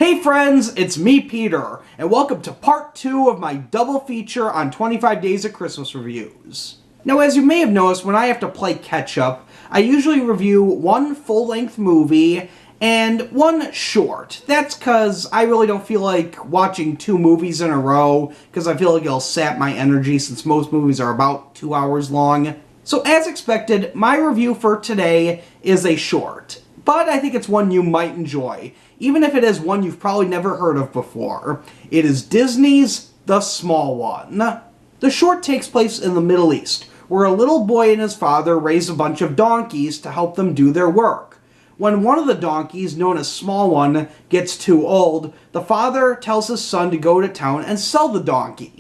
Hey friends, it's me, Peter, and welcome to part 2 of my double feature on 25 Days of Christmas Reviews. Now, as you may have noticed, when I have to play catch-up, I usually review one full-length movie and one short. That's because I really don't feel like watching 2 movies in a row, because I feel like it'll sap my energy since most movies are about 2 hours long. So as expected, my review for today is a short, but I think it's one you might enjoy, even if it is one you've probably never heard of before. It is Disney's The Small One. The short takes place in the Middle East, where a little boy and his father raise a bunch of donkeys to help them do their work. When one of the donkeys, known as Small One, gets too old, the father tells his son to go to town and sell the donkey.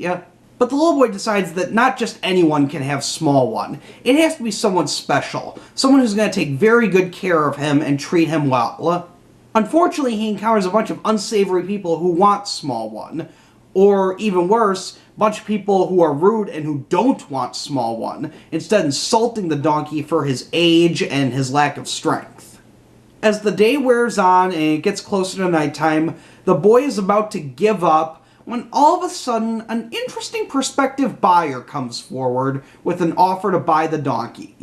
But the little boy decides that not just anyone can have Small One. It has to be someone special, someone who's going to take very good care of him and treat him well. Unfortunately, he encounters a bunch of unsavory people who want Small One, or even worse, a bunch of people who are rude and who don't want Small One, instead insulting the donkey for his age and his lack of strength. As the day wears on and it gets closer to nighttime, the boy is about to give up when all of a sudden an interesting prospective buyer comes forward with an offer to buy the donkey.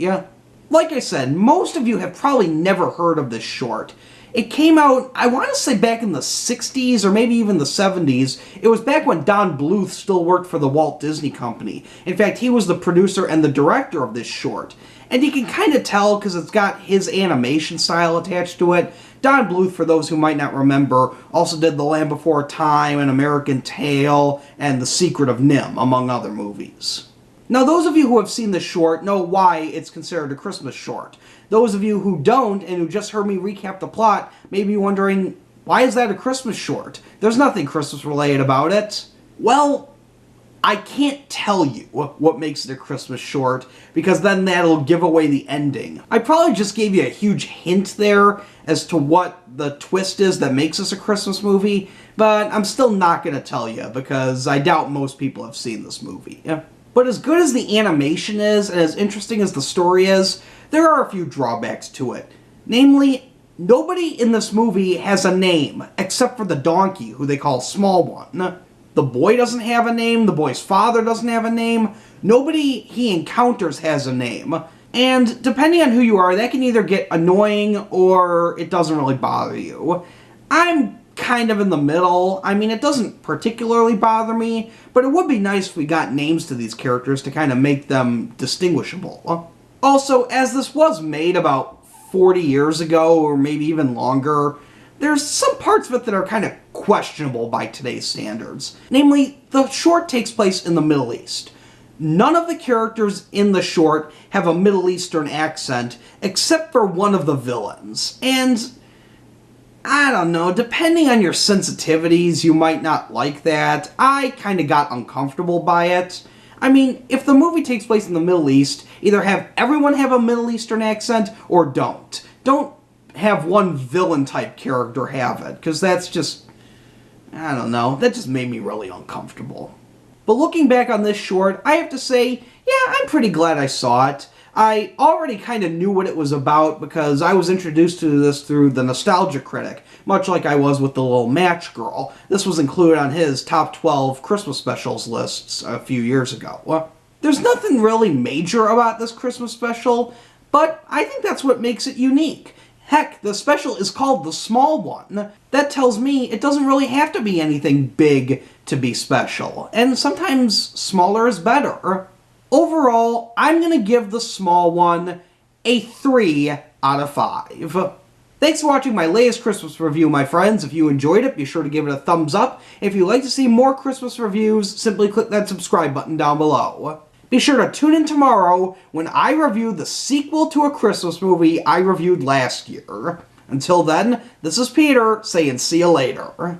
Like I said, most of you have probably never heard of this short. It came out, I want to say back in the 60s or maybe even the 70s. It was back when Don Bluth still worked for the Walt Disney Company. In fact, he was the producer and the director of this short. And you can kind of tell because it's got his animation style attached to it. Don Bluth, for those who might not remember, also did The Land Before Time, An American Tail, and The Secret of NIMH, among other movies. Now, those of you who have seen this short know why it's considered a Christmas short. Those of you who don't, and who just heard me recap the plot, may be wondering, why is that a Christmas short? There's nothing Christmas-related about it. Well, I can't tell you what makes it a Christmas short, because then that'll give away the ending. I probably just gave you a huge hint there as to what the twist is that makes this a Christmas movie, but I'm still not going to tell you, because I doubt most people have seen this movie. But as good as the animation is, and as interesting as the story is, there are a few drawbacks to it. Namely, nobody in this movie has a name, except for the donkey, who they call Small One. The boy doesn't have a name, the boy's father doesn't have a name, nobody he encounters has a name. And depending on who you are, that can either get annoying or it doesn't really bother you. I'm kind of in the middle. I mean, it doesn't particularly bother me, but it would be nice if we got names to these characters to kind of make them distinguishable. Also, as this was made about 40 years ago, or maybe even longer, there's some parts of it that are kind of questionable by today's standards. Namely, the short takes place in the Middle East. None of the characters in the short have a Middle Eastern accent, except for one of the villains. And I don't know, depending on your sensitivities, you might not like that. I kind of got uncomfortable by it. I mean, if the movie takes place in the Middle East, either have everyone have a Middle Eastern accent, or don't. Don't have one villain-type character have it, because that's just, I don't know, that just made me really uncomfortable. But looking back on this short, I have to say, yeah, I'm pretty glad I saw it. I already kind of knew what it was about because I was introduced to this through the Nostalgia Critic, much like I was with The Little Match Girl. This was included on his top 12 Christmas specials lists a few years ago. There's nothing really major about this Christmas special, but I think that's what makes it unique. Heck, the special is called The Small One. That tells me it doesn't really have to be anything big to be special, and sometimes smaller is better. Overall, I'm going to give The Small One a 3 out of 5. Thanks for watching my latest Christmas review, my friends. If you enjoyed it, be sure to give it a thumbs up. If you'd like to see more Christmas reviews, simply click that subscribe button down below. Be sure to tune in tomorrow when I review the sequel to a Christmas movie I reviewed last year. Until then, this is Peter saying see you later.